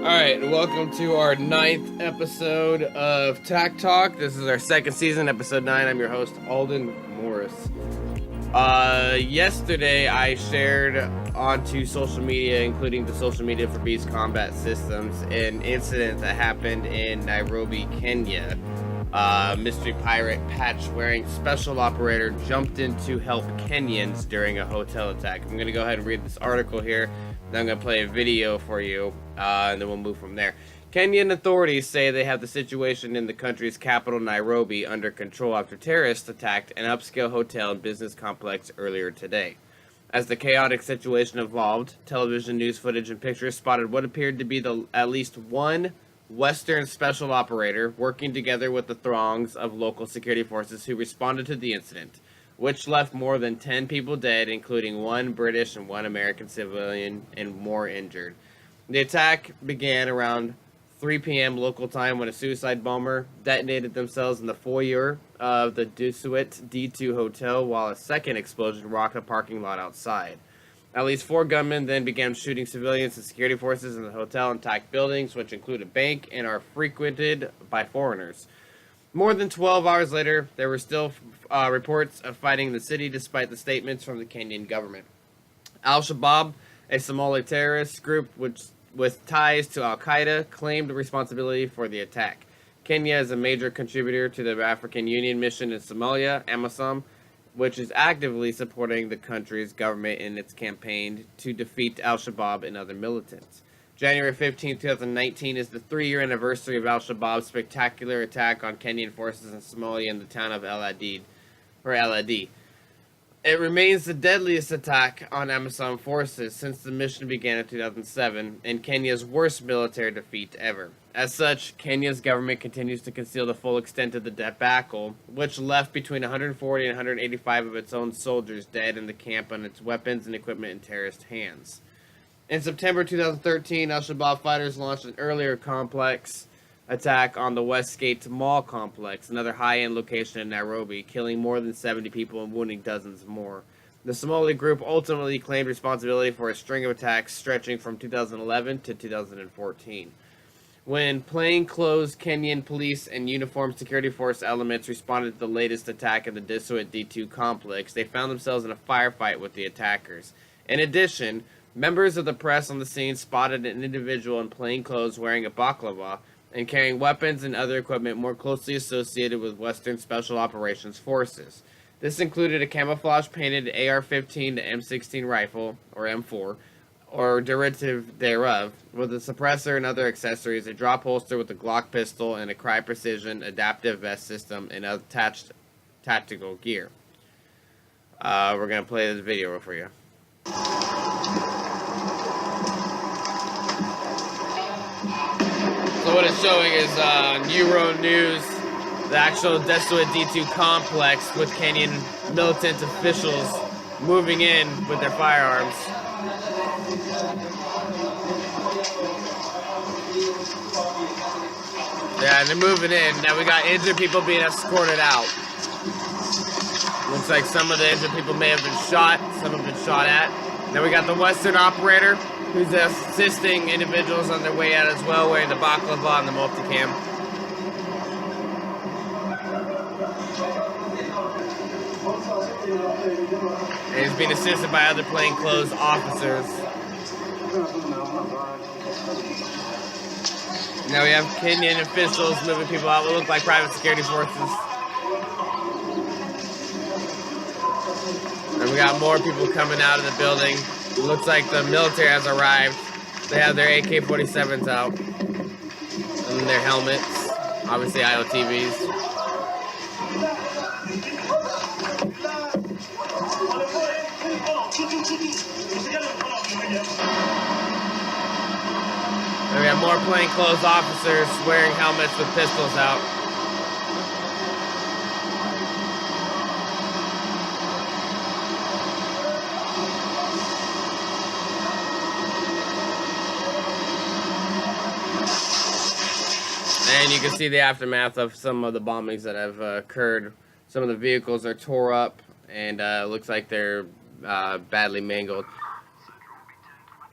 Alright, welcome to our 9th episode of TACTALK. This is our second season, episode 9. I'm your host, Alden Morris. Yesterday I shared onto social media, including the social media for Beast Combat Systems, an incident that happened in Nairobi, Kenya. Mystery pirate Patch wearing special operator jumped in to help Kenyans during a hotel attack. I'm going to go ahead and read this article here. Then I'm going to play a video for you, and then we'll move from there. Kenyan authorities say they have the situation in the country's capital, Nairobi, under control after terrorists attacked an upscale hotel and business complex earlier today. As the chaotic situation evolved, television news footage and pictures spotted what appeared to be at least one Western special operator working together with the throngs of local security forces who responded to the incident, which left more than 10 people dead, including one British and one American civilian, and more injured. The attack began around 3 p.m. local time when a suicide bomber detonated themselves in the foyer of the Desuit D2 hotel, while a second explosion rocked a parking lot outside. At least 4 gunmen then began shooting civilians and security forces in the hotel and attacked buildings, which include a bank and are frequented by foreigners. More than 12 hours later, there were still reports of fighting in the city despite the statements from the Kenyan government. Al-Shabaab, a Somali terrorist group with ties to Al-Qaeda, claimed responsibility for the attack. Kenya is a major contributor to the African Union mission in Somalia, AMISOM, which is actively supporting the country's government in its campaign to defeat Al-Shabaab and other militants. January 15, 2019 is the 3-year anniversary of Al-Shabaab's spectacular attack on Kenyan forces in Somalia in the town of El Adid. It remains the deadliest attack on AMISOM forces since the mission began in 2007, and Kenya's worst military defeat ever. As such, Kenya's government continues to conceal the full extent of the debacle, which left between 140 and 185 of its own soldiers dead in the camp on its weapons and equipment in terrorist hands. In September 2013, Al-Shabaab fighters launched an earlier complex attack on the Westgate Mall complex, another high-end location in Nairobi, killing more than 70 people and wounding dozens more. The Somali group ultimately claimed responsibility for a string of attacks stretching from 2011 to 2014. When plainclothes Kenyan police and uniformed security force elements responded to the latest attack at the Desuit D2 complex, they found themselves in a firefight with the attackers. In addition, members of the press on the scene spotted an individual in plain clothes wearing a baklava and carrying weapons and other equipment more closely associated with Western Special Operations Forces. This included a camouflage-painted AR-15 to M16 rifle, or M4, or derivative thereof, with a suppressor and other accessories, a drop holster with a Glock pistol, and a Cry Precision adaptive vest system and attached tactical gear. We're going to play this video for you. So what it's showing is Euro News, the actual Desuit D2 complex with Kenyan militant officials moving in with their firearms. Yeah, they're moving in. Now we got injured people being escorted out. Looks like some of the injured people may have been shot, some have been shot at. Then we got the Western operator, who's assisting individuals on their way out as well, wearing the baklava and the multicam. And he's being assisted by other plainclothes officers. Now we have Kenyan officials moving people out what look like private security forces. And we got more people coming out of the building. It looks like the military has arrived. They have their AK-47s out. And their helmets. Obviously IOTVs. And we have more plainclothes officers wearing helmets with pistols out. And you can see the aftermath of some of the bombings that have occurred. Some of the vehicles are tore up, and looks like they're badly mangled.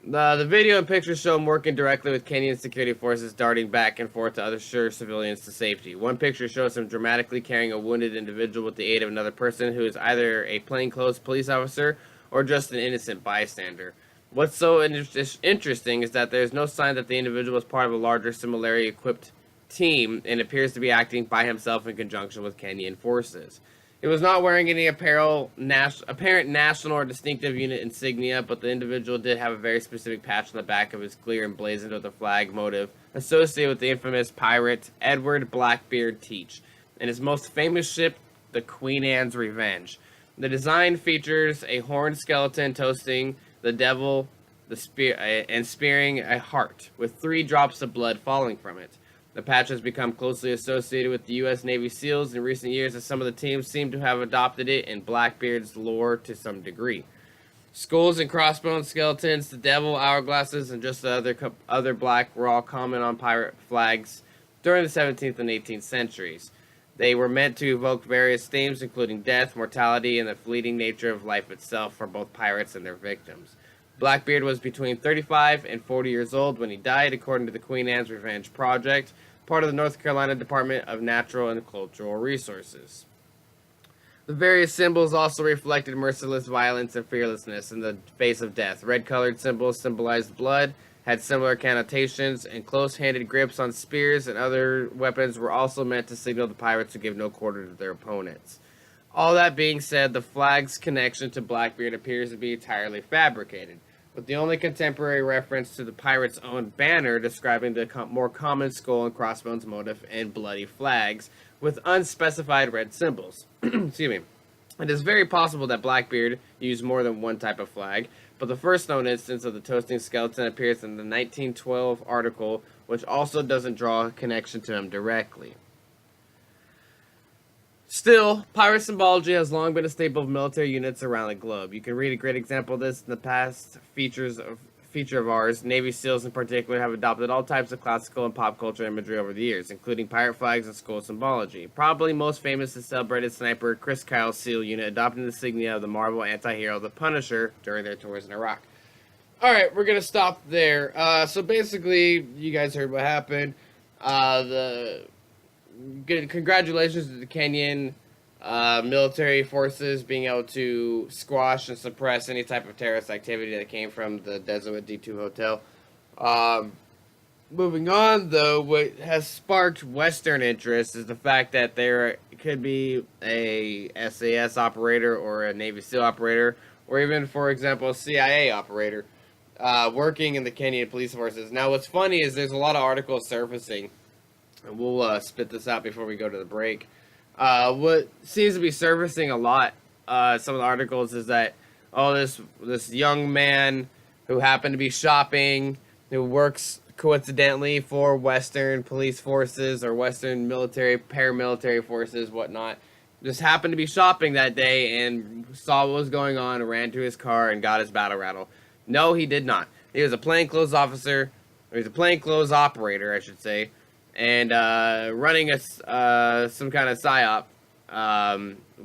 The video and pictures show him working directly with Kenyan security forces, darting back and forth to usher civilians to safety. One picture shows him dramatically carrying a wounded individual with the aid of another person who is either a plainclothes police officer or just an innocent bystander. What's so interesting is that there's no sign that the individual is part of a larger, similarly equipped team and appears to be acting by himself in conjunction with Kenyan forces. He was not wearing any apparent national or distinctive unit insignia, but the individual did have a very specific patch on the back of his clear emblazoned with a flag motive associated with the infamous pirate Edward Blackbeard Teach and his most famous ship, the Queen Anne's Revenge. The design features a horned skeleton toasting the devil and spearing a heart, with 3 drops of blood falling from it. The patch has become closely associated with the U.S. Navy SEALs in recent years, as some of the teams seem to have adopted it in Blackbeard's lore to some degree. Skulls and crossbones, skeletons, the devil, hourglasses, and just the other black were all common on pirate flags during the 17th and 18th centuries. They were meant to evoke various themes, including death, mortality, and the fleeting nature of life itself for both pirates and their victims. Blackbeard was between 35 and 40 years old when he died, according to the Queen Anne's Revenge Project, part of the North Carolina Department of Natural and Cultural Resources. The various symbols also reflected merciless violence and fearlessness in the face of death. Red-colored symbols symbolized blood, had similar connotations, and close-handed grips on spears and other weapons were also meant to signal the pirates to give no quarter to their opponents. All that being said, the flag's connection to Blackbeard appears to be entirely fabricated, with the only contemporary reference to the pirate's own banner describing the more common skull and crossbones motif and bloody flags with unspecified red symbols. Excuse me. It is very possible that Blackbeard used more than one type of flag, but the first known instance of the toasting skeleton appears in the 1912 article, which also doesn't draw a connection to him directly. Still, pirate symbology has long been a staple of military units around the globe. You can read a great example of this in the past feature of ours. Navy SEALs in particular have adopted all types of classical and pop culture imagery over the years, including pirate flags and skull symbology. Probably most famous is celebrated sniper Chris Kyle's SEAL unit adopting the insignia of the Marvel anti-hero The Punisher during their tours in Iraq. Alright, we're going to stop there. So basically, you guys heard what happened. Congratulations to the Kenyan military forces being able to squash and suppress any type of terrorist activity that came from the Desuit D2 hotel. Moving on, though, what has sparked Western interest is the fact that there could be a SAS operator or a Navy SEAL operator, or even, for example, a CIA operator working in the Kenyan police forces. Now, what's funny is there's a lot of articles surfacing, and we'll spit this out before we go to the break. What seems to be surfacing a lot, some of the articles, is that, this young man who happened to be shopping, who works coincidentally for Western police forces or Western military, paramilitary forces, whatnot, just happened to be shopping that day and saw what was going on, ran to his car and got his battle rattle. No, he did not. He was a plainclothes officer, or he's a plainclothes operator, I should say, and running some kind of psyop,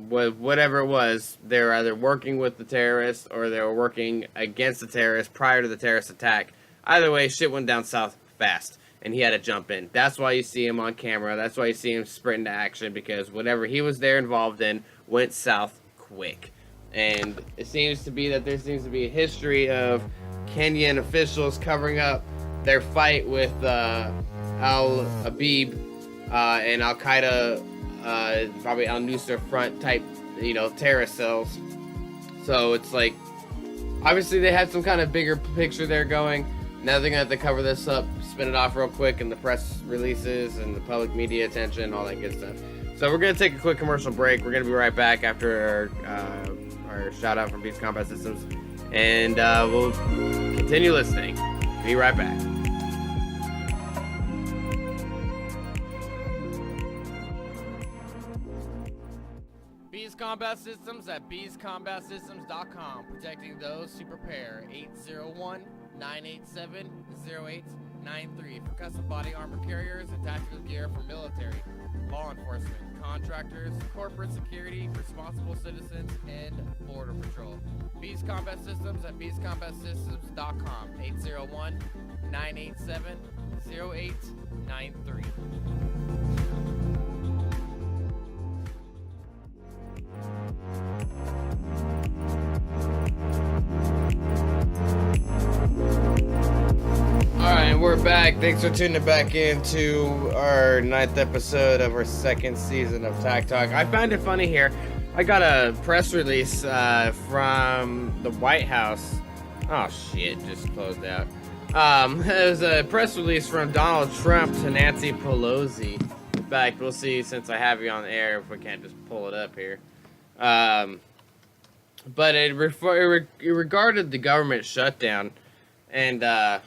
with whatever it was. They were either working with the terrorists or they were working against the terrorists prior to the terrorist attack. Either way, shit went down south fast, and he had to jump in. That's why you see him on camera. That's why you see him sprint into action, because whatever he was there involved in went south quick. And it seems to be that there seems to be a history of Kenyan officials covering up their fight with Al-Habib and Al-Qaeda, probably Al-Nusra Front type, terrorist cells. So it's like, obviously they had some kind of bigger picture there going. Now they're going to have to cover this up, spin it off real quick in the press releases and the public media attention, all that good stuff. So we're going to take a quick commercial break. We're going to be right back after our shout out from Beast Combat Systems. And we'll continue listening. Be right back. Beast Combat Systems at beastcombatsystems.com. Protecting those who prepare. 801-987-0893 for custom body armor carriers and tactical gear for military, law enforcement, contractors, corporate security, responsible citizens, and border patrol. Beast Combat Systems at beastcombatsystems.com. 801-987-0893. Alright, we're back. Thanks for tuning back into our 9th episode of our 2nd season of TACTALK. I found it funny here. I got a press release from the White House. Oh shit, just closed out. It was a press release from Donald Trump to Nancy Pelosi. In fact, we'll see since I have you on the air if we can't just pull it up here. But it regarded the government shutdown, and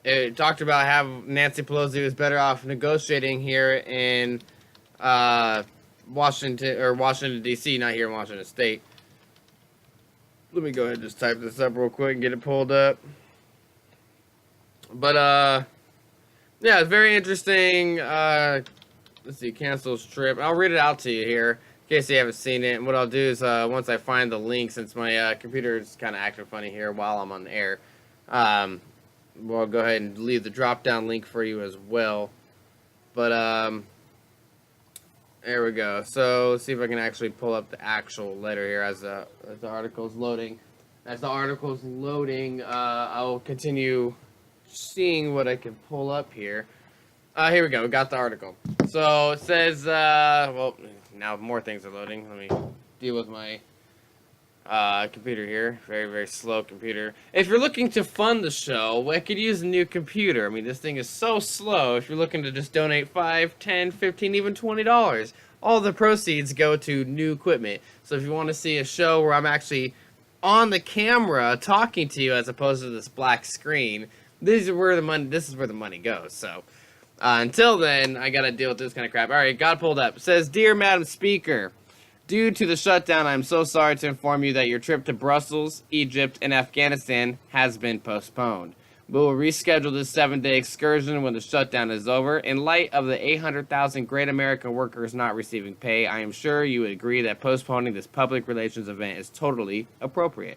it talked about how Nancy Pelosi was better off negotiating here in Washington D.C., not here in Washington State. Let me go ahead and just type this up real quick and get it pulled up. But yeah, it's very interesting. Let's see, cancels trip. I'll read it out to you here in case you haven't seen it. And what I'll do is once I find the link, since my computer is kind of acting funny here while I'm on the air, we'll go ahead and leave the drop down link for you as well. But there we go. So let's see if I can actually pull up the actual letter here as the article's loading. As the article's loading, I'll continue seeing what I can pull up here. Here we go. We got the article. So it says, well, now more things are loading. Let me deal with my computer here. Very, very slow computer. If you're looking to fund the show, I could use a new computer. I mean, this thing is so slow. If you're looking to just donate $5, $10, $15, even $20, all the proceeds go to new equipment. So if you want to see a show where I'm actually on the camera talking to you as opposed to this black screen, this is where the money goes. So until then, I gotta deal with this kind of crap. All right, got it pulled up. It says, "Dear Madam Speaker, due to the shutdown, I'm so sorry to inform you that your trip to Brussels, Egypt, and Afghanistan has been postponed. We will reschedule this 7-day excursion when the shutdown is over. In light of the 800,000 great American workers not receiving pay, I am sure you would agree that postponing this public relations event is totally appropriate.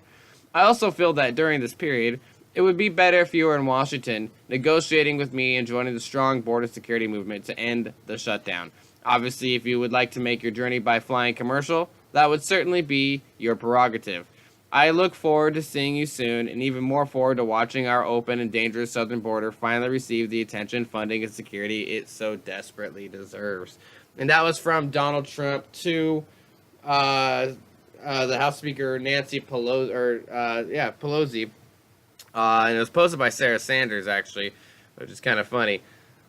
I also feel that during this period, it would be better if you were in Washington, negotiating with me and joining the strong border security movement to end the shutdown. Obviously, if you would like to make your journey by flying commercial, that would certainly be your prerogative. I look forward to seeing you soon, and even more forward to watching our open and dangerous southern border finally receive the attention, funding, and security it so desperately deserves." And that was from Donald Trump to the House Speaker Nancy Pelosi, Pelosi. And it was posted by Sarah Sanders, actually, which is kind of funny.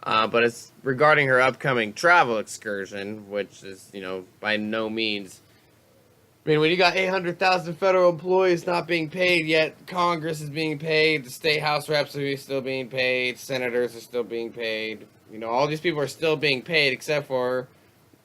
But it's regarding her upcoming travel excursion, which is, by no means. I mean, when you got 800,000 federal employees not being paid, yet Congress is being paid, the state House reps are still being paid, senators are still being paid. All these people are still being paid except for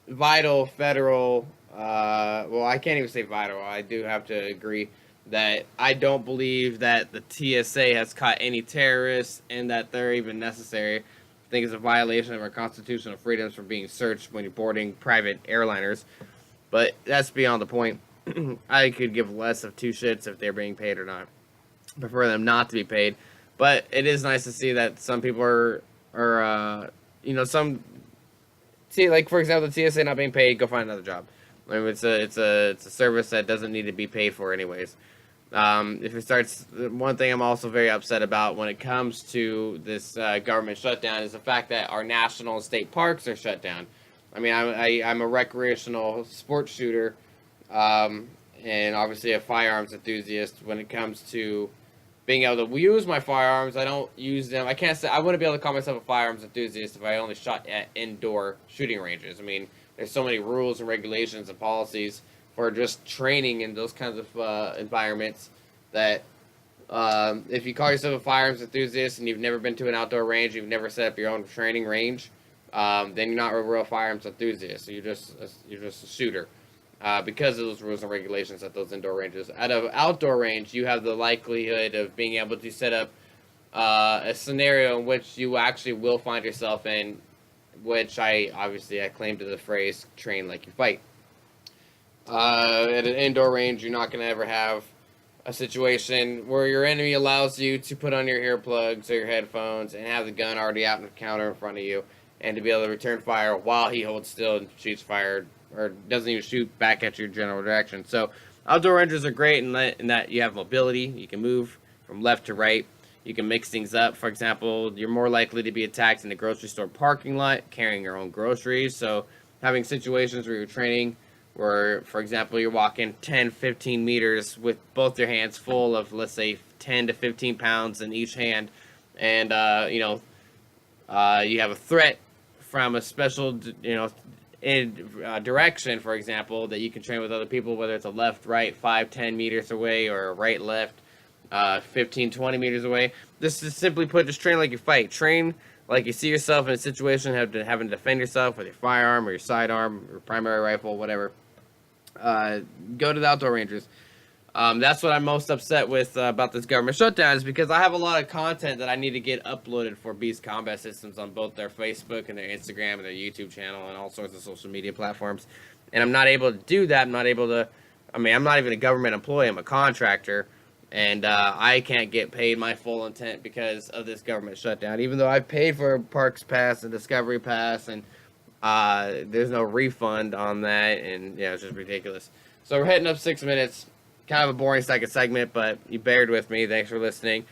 vital federal, well, I can't even say vital. I do have to agree that I don't believe that the TSA has caught any terrorists and that they're even necessary. I think it's a violation of our constitutional freedoms for being searched when you're boarding private airliners. But that's beyond the point. I could give less of two shits if they're being paid or not. I prefer them not to be paid. But it is nice to see that some people are some... See, like, for example, the TSA not being paid, go find another job. I mean, it's a service that doesn't need to be paid for anyways. If it starts, one thing I'm also very upset about when it comes to this government shutdown is the fact that our national and state parks are shut down. I mean, I'm a recreational sports shooter, and obviously a firearms enthusiast. When it comes to being able to use my firearms, I don't use them. I can't say I wouldn't be able to call myself a firearms enthusiast if I only shot at indoor shooting ranges. I mean, there's so many rules and regulations and policies for just training in those kinds of environments that if you call yourself a firearms enthusiast and you've never been to an outdoor range, you've never set up your own training range, then you're not a real firearms enthusiast. So you're just a shooter because of those rules and regulations at those indoor ranges. At an outdoor range, you have the likelihood of being able to set up a scenario in which you actually will find yourself in which I claim to the phrase "train like you fight." At an indoor range, you're not going to ever have a situation where your enemy allows you to put on your earplugs or your headphones and have the gun already out on the counter in front of you, and to be able to return fire while he holds still and shoots fire, or doesn't even shoot back at your general direction. So outdoor rangers are great in that you have mobility. You can move from left to right. You can mix things up. For example, you're more likely to be attacked in the grocery store parking lot carrying your own groceries. So having situations where you're training where, for example, you're walking 10, 15 meters with both your hands full of, let's say, 10 to 15 pounds in each hand, and, you have a threat from a special, direction, for example, that you can train with other people, whether it's a left, right, 5, 10 meters away, or a right, left, 15, 20 meters away. This is simply put, just train like you fight. Train like you see yourself in a situation having to defend yourself with your firearm or your sidearm or primary rifle, whatever. Go to the outdoor rangers. That's what I'm most upset with about this government shutdown, is because I have a lot of content that I need to get uploaded for Beast Combat Systems on both their Facebook and their Instagram and their YouTube channel and all sorts of social media platforms. And I'm not able to do that. I'm not even a government employee. I'm a contractor. And I can't get paid my full intent because of this government shutdown. Even though I've paid for a Parks Pass and Discovery Pass, and there's no refund on that, and yeah, it's just ridiculous. So we're hitting up 6 minutes. Kind of a boring second segment, but you bared with me. Thanks for listening.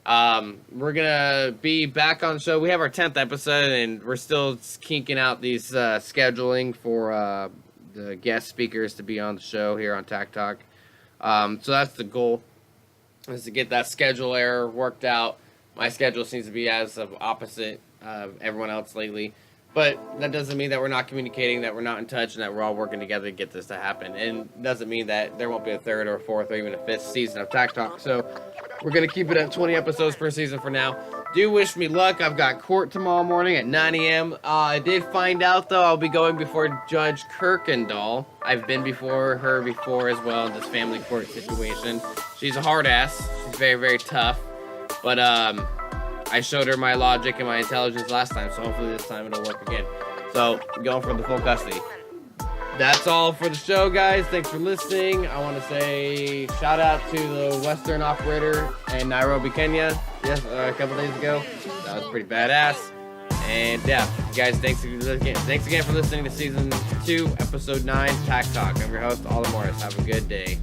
We're gonna be back on the show. We have our 10th episode, and we're still kinking out these scheduling for the guest speakers to be on the show here on TACTALK. So that's the goal, is to get that schedule error worked out. My schedule seems to be as of opposite of everyone else lately. But that doesn't mean that we're not communicating, that we're not in touch, and that we're all working together to get this to happen. And it doesn't mean that there won't be a third or a fourth or even a fifth season of TACTALK. So we're going to keep it at 20 episodes per season for now. Do wish me luck. I've got court tomorrow morning at 9 a.m. I did find out, though, I'll be going before Judge Kirkendall. I've been before her before as well in this family court situation. She's a hard ass. She's very, very tough. But I showed her my logic and my intelligence last time, so hopefully this time it'll work again. So, going for the full custody. That's all for the show, guys. Thanks for listening. I want to say shout out to the Western operator in Nairobi, Kenya. Yes, a couple days ago. That was pretty badass. And yeah, guys, thanks again for listening to Season 2, Episode 9, TACTALK. I'm your host, Oliver Morris. Have a good day.